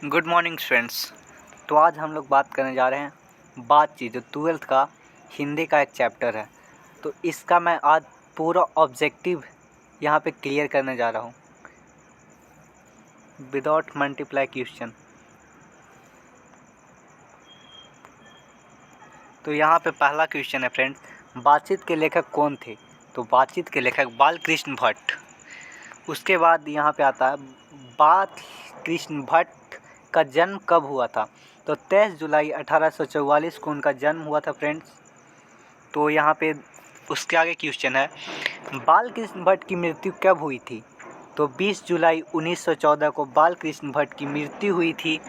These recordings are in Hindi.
Good morning friends. तो आज हम लोग बात करने जा रहे हैं बातचीत, जो ट्वेल्थ का हिंदी का एक चैप्टर है। तो इसका मैं आज पूरा ऑब्जेक्टिव यहाँ पे क्लियर करने जा रहा हूँ विदाउट मल्टीप्लाई क्वेश्चन। तो यहाँ पे पहला क्वेश्चन है फ्रेंड्स, बातचीत के लेखक कौन थे? तो बातचीत के लेखक बालकृष्ण भट्ट। उसके बाद यहाँ पे आता है बालकृष्ण भट्ट का जन्म कब हुआ था? तो 23 जुलाई 1844 को उनका जन्म हुआ था फ्रेंड्स। तो यहाँ पे उसके आगे क्वेश्चन है, बालकृष्ण भट्ट की मृत्यु कब हुई थी? तो 20 जुलाई 1914 को बालकृष्ण भट्ट की मृत्यु हुई थी।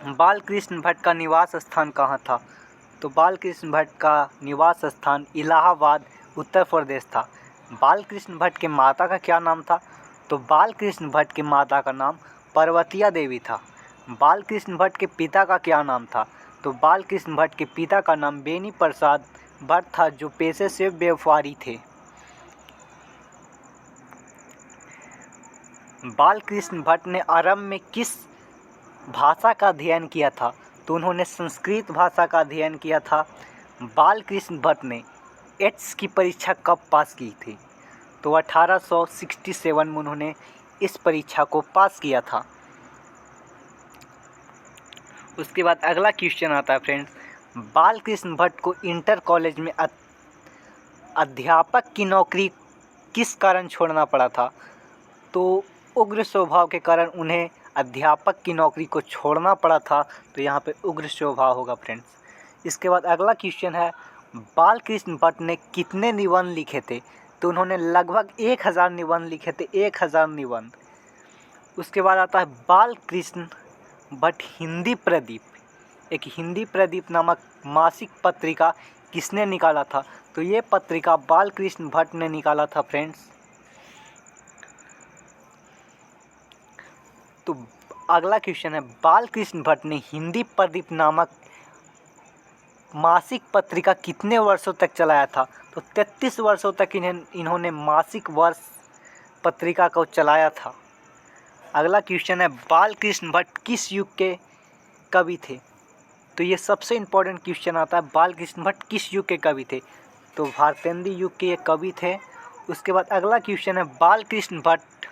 बालकृष्ण भट्ट का निवास स्थान कहाँ था? तो बालकृष्ण भट्ट का निवास स्थान इलाहाबाद, उत्तर प्रदेश था। बालकृष्ण भट्ट के माता का क्या नाम था? तो बालकृष्ण भट्ट की माता का नाम पार्वतिया देवी था। बालकृष्ण भट्ट के पिता का क्या नाम था? तो बालकृष्ण भट्ट के पिता का नाम बेनी प्रसाद भट्ट था, जो पेशे से व्यापारी थे। बालकृष्ण भट्ट ने आरंभ में किस भाषा का अध्ययन किया था? तो उन्होंने संस्कृत भाषा का अध्ययन किया था। बालकृष्ण भट्ट ने एट्स की परीक्षा कब पास की थी? तो 1867 में उन्होंने इस परीक्षा को पास किया था। उसके बाद अगला क्वेश्चन आता है फ्रेंड्स, बालकृष्ण भट्ट को इंटर कॉलेज में अध्यापक की नौकरी किस कारण छोड़ना पड़ा था? तो उग्र स्वभाव के कारण उन्हें अध्यापक की नौकरी को छोड़ना पड़ा था। तो यहाँ पे उग्र स्वभाव होगा फ्रेंड्स। इसके बाद अगला क्वेश्चन है, बालकृष्ण भट्ट ने कितने निबंध लिखे थे? तो उन्होंने लगभग 1000 निबंध लिखे थे, 1000 निबंध। उसके बाद आता है बालकृष्ण भट्ट हिंदी प्रदीप, एक हिंदी प्रदीप नामक मासिक पत्रिका किसने निकाला था? तो ये पत्रिका बालकृष्ण भट्ट ने निकाला था फ्रेंड्स। तो अगला क्वेश्चन है, बालकृष्ण भट्ट ने हिंदी प्रदीप नामक मासिक पत्रिका कितने वर्षों तक चलाया था? तो 33 वर्षों तक इन्होंने मासिक वर्ष पत्रिका को चलाया था। अगला क्वेश्चन है, बालकृष्ण भट्ट किस युग के कवि थे? तो ये सबसे इम्पोर्टेंट क्वेश्चन आता है, बालकृष्ण भट्ट किस युग के कवि थे? तो भारतेंदु युग के ये कवि थे। उसके बाद अगला क्वेश्चन है, बालकृष्ण भट्ट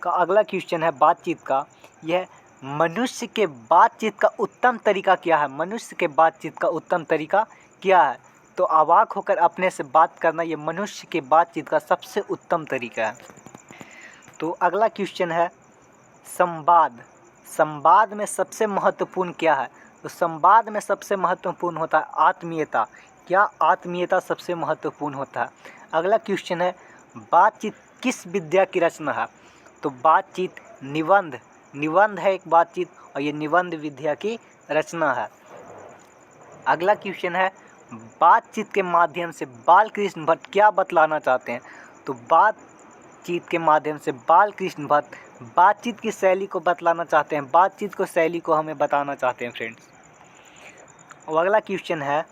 का अगला क्वेश्चन है बातचीत का, यह मनुष्य के बातचीत का उत्तम तरीका क्या है? मनुष्य के बातचीत का उत्तम तरीका क्या है? तो अवाक होकर अपने से बात करना, ये मनुष्य के बातचीत का सबसे उत्तम तरीका है। तो अगला क्वेश्चन है, संवाद। संवाद में सबसे महत्वपूर्ण क्या है? तो संवाद में सबसे महत्वपूर्ण होता है आत्मीयता। क्या आत्मीयता सबसे महत्वपूर्ण होता है? अगला क्वेश्चन है, बातचीत किस विद्या की रचना है? तो बातचीत निबंध है एक बातचीत, और ये निबंध विद्या की रचना है। अगला क्वेश्चन है, बातचीत के माध्यम से बालकृष्ण भट्ट क्या बतलाना चाहते हैं? तो बातचीत के माध्यम से बालकृष्ण भट्ट बातचीत की शैली को बतलाना चाहते हैं, बातचीत को शैली को हमें बताना चाहते हैं फ्रेंड्स। और अगला क्वेश्चन है,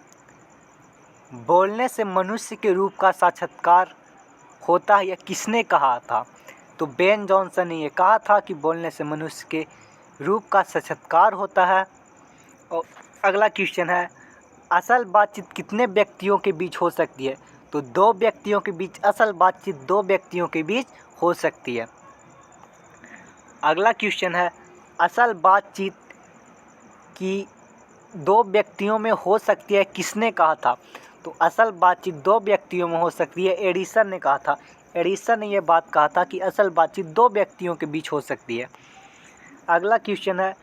बोलने से मनुष्य के रूप का साक्षात्कार होता है, यह किसने कहा था? तो बेन जॉनसन ने ये कहा था कि बोलने से मनुष्य के रूप का साक्षात्कार होता है। और अगला क्वेश्चन है, असल बातचीत कितने व्यक्तियों के बीच हो सकती है? तो 2 व्यक्तियों के बीच असल बातचीत 2 व्यक्तियों के बीच हो सकती है। अगला क्वेश्चन है, असल बातचीत की 2 व्यक्तियों में हो सकती है, किसने कहा था? तो असल बातचीत 2 व्यक्तियों में हो सकती है, एडिसन ने कहा था। एडिसन ने यह बात कहा था कि असल बातचीत 2 व्यक्तियों के बीच हो सकती है। अगला क्वेश्चन है,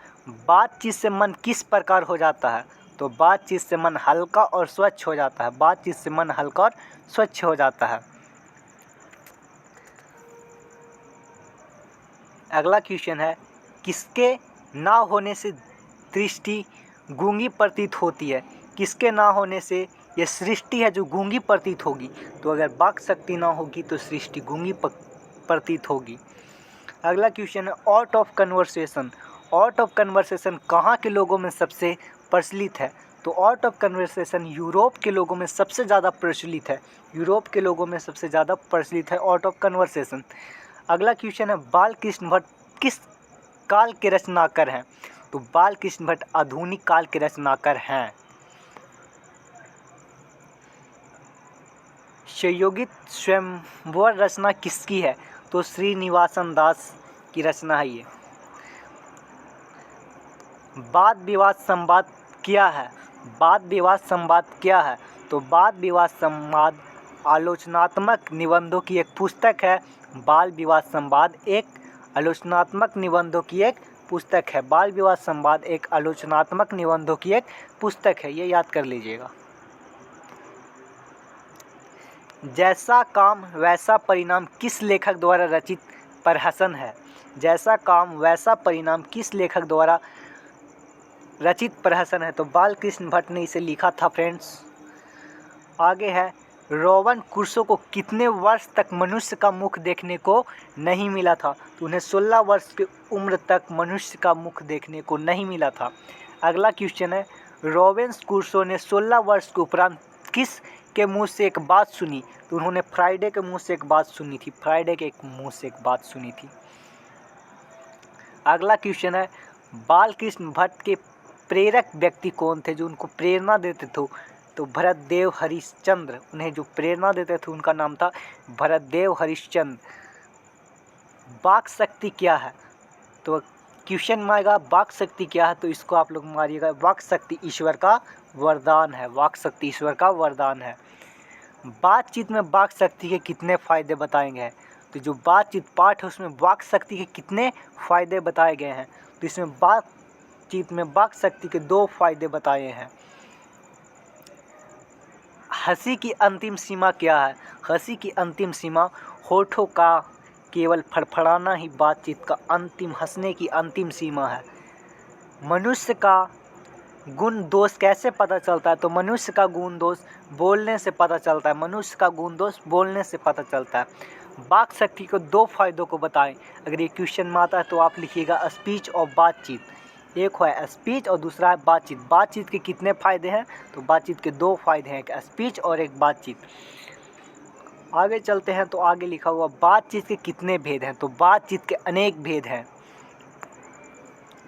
बातचीत से मन किस प्रकार हो जाता है? तो बातचीत से मन हल्का और स्वच्छ हो जाता है। बातचीत से मन हल्का और स्वच्छ हो जाता है। अगला क्वेश्चन है, किसके ना होने से दृष्टि गूंगी प्रतीत होती है? किसके ना होने से यह सृष्टि है जो गूंगी प्रतीत होगी? तो अगर वाक शक्ति ना होगी तो सृष्टि गूंगी प्रतीत होगी। अगला क्वेश्चन है, art of conversation. Art of conversation कहाँ के लोगों में सबसे प्रचलित है? तो आर्ट ऑफ कन्वर्सेशन यूरोप के लोगों में सबसे ज़्यादा प्रचलित है। यूरोप के लोगों में सबसे ज़्यादा प्रचलित है आर्ट ऑफ कन्वर्सेशन। अगला क्वेश्चन है, बालकृष्ण भट्ट किस काल के रचनाकार हैं? तो बालकृष्ण भट्ट आधुनिक काल के रचनाकार हैं। संयोगित स्वयंवर रचना किसकी है? तो श्रीनिवासन दास की रचना है ये। वाद विवाद संवाद क्या है? वाद विवाद संवाद क्या है? तो वाद विवाद संवाद आलोचनात्मक निबंधों की एक पुस्तक है। बाल विवाद संवाद एक आलोचनात्मक निबंधों की एक पुस्तक है। बाल विवाद संवाद एक आलोचनात्मक निबंधों की एक पुस्तक है, ये याद कर लीजिएगा। जैसा काम वैसा परिणाम किस लेखक द्वारा रचित प्रहसन है? जैसा काम वैसा परिणाम किस लेखक द्वारा रचित प्रहसन है? तो बालकृष्ण भट्ट ने इसे लिखा था फ्रेंड्स। आगे है, रोवन क्रूसो को कितने वर्ष तक मनुष्य का मुख देखने को नहीं मिला था? तो उन्हें 16 वर्ष की उम्र तक मनुष्य का मुख देखने को नहीं मिला था। अगला क्वेश्चन है, रोबिन्स क्रूसो ने 16 वर्ष के उपरांत किस के मुंह से एक बात सुनी? तो उन्होंने फ्राइडे के मुंह से एक बात सुनी थी। फ्राइडे के मुंह से एक बात सुनी थी। अगला क्वेश्चन है, बालकृष्ण भट्ट के प्रेरक व्यक्ति कौन थे, जो उनको प्रेरणा देते थे? तो भरतदेव हरिश्चंद्र। उन्हें जो प्रेरणा देते थे उनका नाम था भरतदेव हरिश्चंद्र। वाक शक्ति क्या है? तो क्वेश्चन में आएगा वाक शक्ति क्या है, तो इसको आप लोग मारिएगा। वाक शक्ति ईश्वर का वरदान है। वाक शक्ति ईश्वर का वरदान है। बातचीत में वाक शक्ति के कितने फायदे बताए गए हैं? तो जो बातचीत पाठ है उसमें वाक शक्ति के कितने फायदे बताए गए हैं? तो इसमें बातचीत में वाक शक्ति के 2 फायदे बताए हैं। हंसी की अंतिम सीमा क्या है? हंसी की अंतिम सीमा होठों का केवल फड़फड़ाना ही बातचीत का हंसने की अंतिम सीमा है। मनुष्य का गुण दोष कैसे पता चलता है? तो मनुष्य का गुण दोष बोलने से पता चलता है। मनुष्य का गुण दोष बोलने से पता चलता है। वाक शक्ति को 2 फायदों को बताएं। अगर ये क्वेश्चन में आता है तो आप लिखिएगा स्पीच और बातचीत। एक है स्पीच और दूसरा है बातचीत। बातचीत के कितने फायदे हैं? तो बातचीत के 2 फायदे हैं, एक स्पीच और एक बातचीत। आगे चलते हैं तो आगे लिखा हुआ बातचीत के कितने भेद हैं? तो बातचीत के अनेक भेद हैं।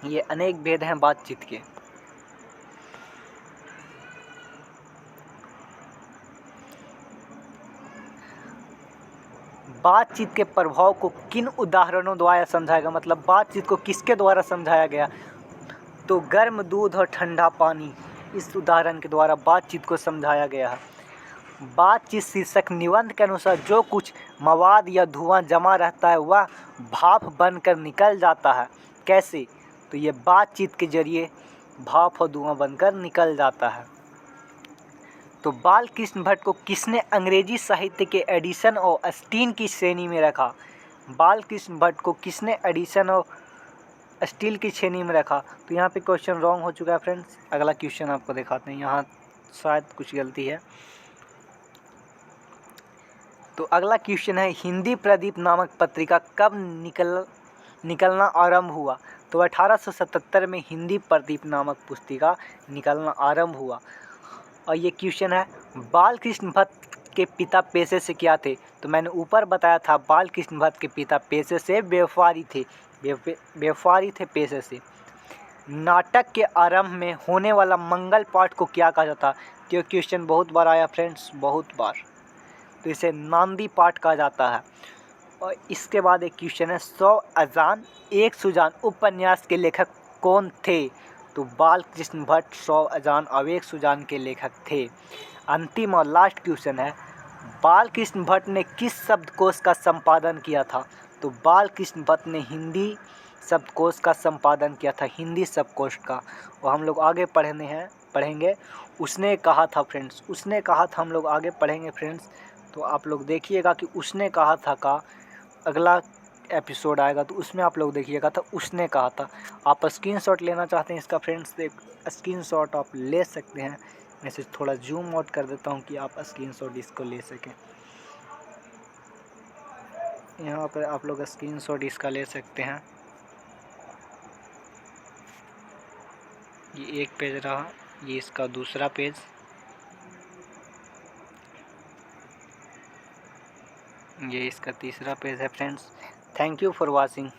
ये अनेक भेद हैं बातचीत के। बातचीत के प्रभाव को किन उदाहरणों द्वारा समझाया गया? मतलब बातचीत को किसके द्वारा समझाया गया? तो गर्म दूध और ठंडा पानी, इस उदाहरण के द्वारा बातचीत को समझाया गया है। बातचीत शीर्षक निबंध के अनुसार जो कुछ मवाद या धुआं जमा रहता है वह भाप बनकर निकल जाता है। कैसे? तो ये बातचीत के जरिए भाप और धुआं बनकर निकल जाता है। तो बालकृष्ण भट्ट को किसने अंग्रेजी साहित्य के एडिशन और ऑस्टिन की श्रेणी में रखा? बालकृष्ण भट्ट को किसने एडिशन और स्टील की श्रेणी में रखा? तो यहाँ पे क्वेश्चन रॉन्ग हो चुका है फ्रेंड्स। अगला क्वेश्चन आपको दिखाते हैं, यहाँ शायद कुछ गलती है। तो अगला क्वेश्चन है, हिंदी प्रदीप नामक पत्रिका कब निकलना आरंभ हुआ? तो 1877 में हिंदी प्रदीप नामक पुस्तिका निकलना आरंभ हुआ। और ये क्वेश्चन है, बालकृष्ण भट्ट के पिता पेशे से क्या थे? तो मैंने ऊपर बताया था बालकृष्ण भट्ट के पिता पेशे से व्यापारी थे। व्यापारी थे पेशे से। नाटक के आरंभ में होने वाला मंगल पाठ को क्या कहा जाता? तो क्वेश्चन बहुत बार आया फ्रेंड्स, बहुत बार। तो इसे नांदी पाठ कहा जाता है। और इसके बाद एक क्वेश्चन है, 100 अजान एक सुजान उपन्यास के लेखक कौन थे? तो बालकृष्ण भट्ट 100 अजान और एक सुजान के लेखक थे। अंतिम और लास्ट क्वेश्चन है, बालकृष्ण भट्ट ने किस शब्दकोश का संपादन किया था? तो बालकृष्ण भट्ट ने हिंदी शब्दकोश का संपादन किया था, हिंदी शब्दकोश का। और हम लोग आगे पढ़ेंगे उसने कहा था फ्रेंड्स, उसने कहा था हम लोग आगे पढ़ेंगे फ्रेंड्स। तो आप लोग देखिएगा कि उसने कहा था का अगला एपिसोड आएगा तो उसमें आप लोग देखिएगा था उसने कहा था। आप स्क्रीनशॉट लेना चाहते हैं इसका फ्रेंड्स, स्क्रीनशॉट आप ले सकते हैं। मैं इसे थोड़ा जूम आउट कर देता हूं कि आप स्क्रीनशॉट इसको ले सकें। यहाँ पर आप लोग स्क्रीनशॉट इसका ले सकते हैं। ये एक पेज रहा, ये इसका दूसरा पेज। ये इसका तीसरा पेज है friends. Thank you for watching.